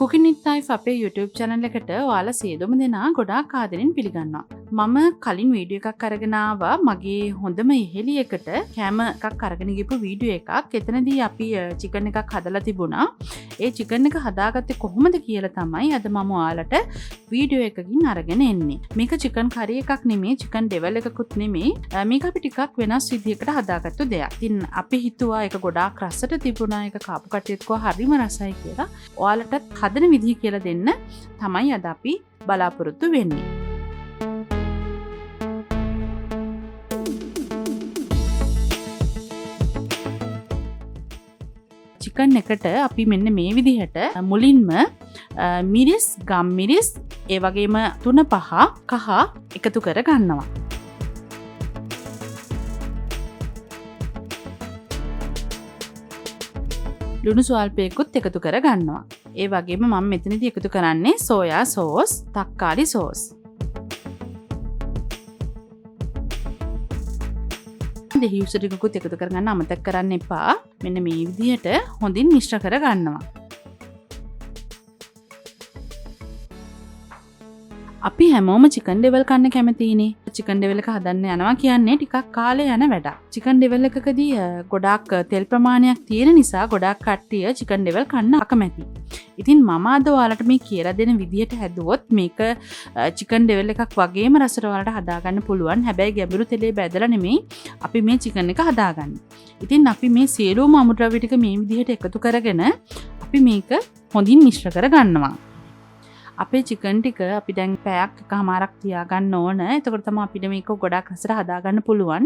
Cooking with Life අපේ YouTube channel එකට ඔයාලා සියලුම දෙනා ගොඩාක් ආදරෙන් පිළිගන්නවා. මම කලින් වීඩියෝ එකක් අරගෙන ආවා මගේ හොඳම ඉහෙලියකට කැම එකක් අරගෙන ගිහපු වීඩියෝ එකක්. එතනදී අපි චිකන් එකක් හදලා තිබුණා. ඒ චිකන් එක හදාගත්තේ කොහොමද කියලා තමයි අද මම ඔයාලට වීඩියෝ එකකින් අරගෙන එන්නේ. මේක චිකන් කරි එකක් නෙමෙයි, චිකන් ඩෙවල් එකකුත් නෙමෙයි. මේක අපි ටිකක් වෙනස් විදිහකට හදාගත්තු දෙයක්. ඉතින් අපි හිතුවා ඒක ගොඩාක් රසට තිබුණා. ඒක කාපු කට්ටියත් කිව්වා හරිම රසයි කියලා. ඔයාලටත් හදන විදිහ කියලා දෙන්න තමයි අද අපි බලාපොරොත්තු වෙන්නේ. චිකන් එකට අපි මෙන්න මේ විදිහට මුලින්ම මිරිස්, ගම් මිරිස්, ඒ වගේම 3-5 කහ එකතු කර ගන්නවා. ලුණු ස්වල්පයකුත් එකතු කර ගන්නවා. ඒ වගේම මම මෙතනදී එකතු කරන්නේ සෝයා සෝස්, තක්කාලි සෝස්. දෙහියුස ටිකකුත් එකතු කරගන්න අමතක කරන්න එපා. මෙන්න මේ විදිහට හොඳින් මිශ්‍ර කර ගන්නවා. අපි හැමෝම චිකන් ඩෙවල් කන්න කැමතිනේ. චිකන් ඩෙවල් එක හදන්න යනවා කියන්නේ ටිකක් කාලේ යන වැඩක්. චිකන් ඩෙවල් එකකදී ගොඩාක් තෙල් ප්‍රමාණයක් තියෙන නිසා ගොඩාක් කට්ටිය චිකන් ඩෙවල් කන්න අකමැති. ඉතින් මම අද ඔයාලට මේ කියලා දෙන විදිහට හැදුවොත් මේක චිකන් ඩෙවල් එකක් වගේම රසට ඔයාලට හදාගන්න පුළුවන්. හැබැයි ගැඹුරු තෙලේ බැදලා නෙමෙයි අපි මේ චිකන් එක හදාගන්නේ. ඉතින් අපි මේ සියලුම අමුද්‍රව්‍ය ටික මේ විදිහට එකතු කරගෙන අපි මේක හොඳින් මිශ්‍ර කර ගන්නවා. අපේ චිකන් ටික අපි දැන් පැයක් එකමාරක් තියාගන්න ඕන. එතකොට තමයි අපිට මේක ගොඩාක් රසට හදාගන්න පුළුවන්.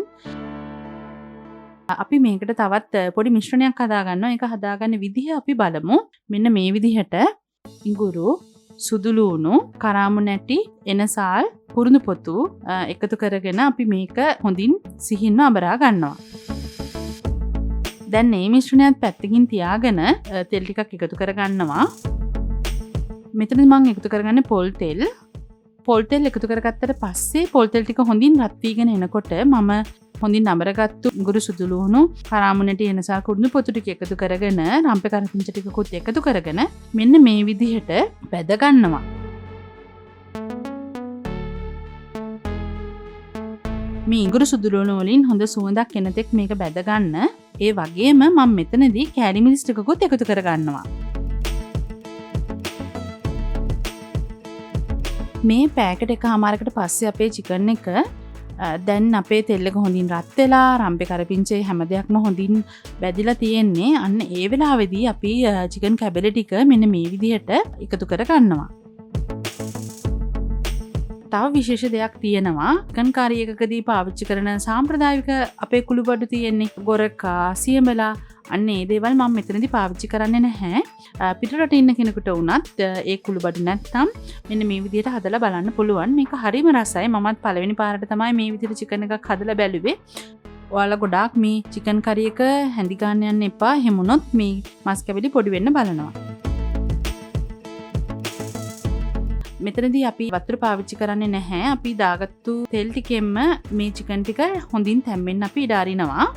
අපි මේකට තවත් පොඩි මිශ්‍රණයක් හදාගන්නවා. ඒක හදාගන්න විදිහ අපි බලමු. මෙන්න මේ විදිහට ඉඟුරු, සුදු ලූණු, කරාමු නැටි, එනසාල්, කුරුඳු පොතු එකතු කරගෙන අපි මේක හොඳින් සිහින්ව අඹරා ගන්නවා. දැන් මේ මිශ්‍රණයත් පැත්තකින් තියාගෙන තෙල් ටිකක් එකතු කරගන්නවා. මෙතන මම එකතු කරගන්නේ පොල් තෙල්. පොල් තෙල් එකතු කරගත්තට පස්සේ පොල් තෙල් ටික හොඳින් රත් වීගෙන එනකොට මම හොඳින් අඹරගත්තු ඉඟුරු, සුදු ලූණු, කරාමු නැටි, එනසාල්, කුරුඳු පොතු ටික එකතු කරගෙන රම්පේ කරපිංච ටිකකුත් එකතු කරගෙන මෙන්න මේ විදිහට බැද ගන්නවා. මේ ඉඟුරු, සුදු ලූණු වලින් හොඳ සුවඳක් එන තෙක් මේක බැද ගන්න. ඒ වගේම මම මෙතනදී කෑලි මිරිස් ටිකකුත් එකතු කරගන්නවා. මේ පැකට් එකමාරකට පස්සේ අපේ චිකන් එක දැන් අපේ තෙල් එක හොඳින් රත් වෙලා රම්පේ කරපිංචේ හැම දෙයක්ම හොඳින් බැදිලා තියෙන්නේ. අන්න ඒ වෙලාවේදී අපි චිකන් කැබලි ටික මෙන්න මේ විදිහට එකතු කර ගන්නවා. තව විශේෂ දෙයක් තියෙනවා. චිකන් කාරි එකකදී පාවිච්චි කරන සාම්ප්‍රදායික අපේ කුළුබඩු තියෙන්නේ. ගොරකා, සියඹලා, අන්න ඒ දේවල් මම මෙතනදී පාවිච්චි කරන්නේ නැහැ. පිටරට ඉන්න කෙනෙකුට වුණත් ඒ කුළුබඩු නැත්නම් මෙන්න මේ විදිහට හදලා බලන්න පුළුවන්. මේක හරිම රසයි. මමත් පළවෙනි පාරට තමයි මේ විදිහට චිකන් එකක් හදලා බැලුවේ. ඔයාලා ගොඩාක් මේ චිකන් කරි එක හැඳි ගන්න යන්න එපා. එහෙම වුණොත් මේ මස් කැවිලි පොඩි වෙන්න බලනවා. මෙතනදී අපි වතුර පාවිච්චි කරන්නේ නැහැ. අපි දාගත්තු තෙල් ටිකෙන්ම මේ චිකන් ටික හොඳින් තැම්බෙන්න අපි ඉඩ අරිනවා.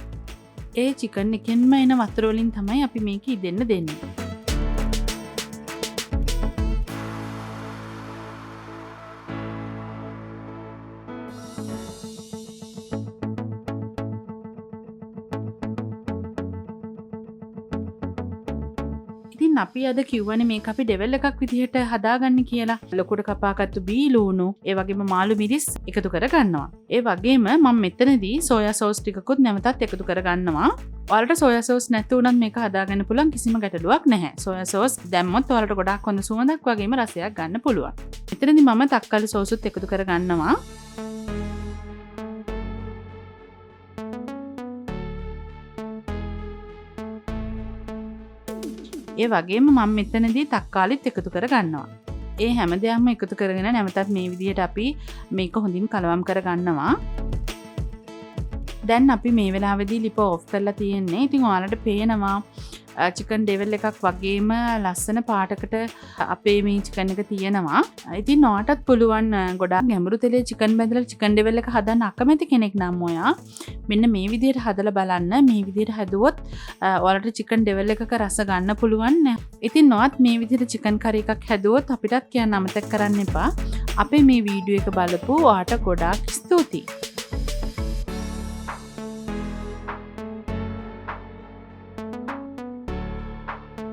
ඒ චිකන් එකෙන්ම එන වතුර වලින් තමයි අපි මේක ඉදෙන්න දෙන්නේ. ඉතින් අපි අද කිව්වනේ මේක අපි ඩෙවල් එකක් විදිහට හදාගන්න කියලා. ලොකුට කපාගත්තු බී ලූණු, ඒ වගේම මාළු මිරිස් එකතු කර ගන්නවා. ඒ වගේම මම මෙතනදී සෝයා සෝස් ටිකකුත් නැවතත් එකතු කර ගන්නවා. ඔයාලට සෝයා සෝස් නැති වුණත් මේක හදාගන්න පුළුවන්, කිසිම ගැටලුවක් නැහැ. සෝයා සෝස් දැම්මොත් ඔයාලට ගොඩාක් හොඳ සුවඳක් වගේම රසයක් ගන්න පුළුවන්. මෙතනදී මම තක්කාලි සෝසුත් එකතු කර ගන්නවා. ඒ වගේම මම මෙතනදී තක්කාලිත් එකතු කර ගන්නවා. ඒ හැම දෙයක්ම එකතු කරගෙන නැවතත් මේ විදිහට අපි මේක හොඳින් කලවම් කර ගන්නවා. දැන් අපි මේ වෙලාවේදී ලිප ඔෆ් කරලා තියෙන්නේ. ඉතින් ඔයාලට පේනවා චිකන් ඩෙවල් එකක් වගේම ලස්සන පාටකට අපේ මේ චිකන් එක තියෙනවා. ඉතින් ඔයාටත් පුළුවන් ගොඩාක් ගැඹුරු තෙලේ චිකන් බැඳලා චිකන් ඩෙවල් එක හදන්න අකමැති කෙනෙක් නම් ඔයා මෙන්න මේ විදිහට හදලා බලන්න. මේ විදිහට හැදුවොත් ඔයාලට චිකන් ඩෙවල් එකක රස ගන්න පුළුවන්. ඉතින් ඔයත් මේ විදිහට චිකන් කරි එකක් හැදුවොත් අපිටත් කියන්න අමතක කරන්න එපා. අපේ මේ වීඩියෝ එක බලපු ඔයාට ගොඩාක් ස්තුතියි.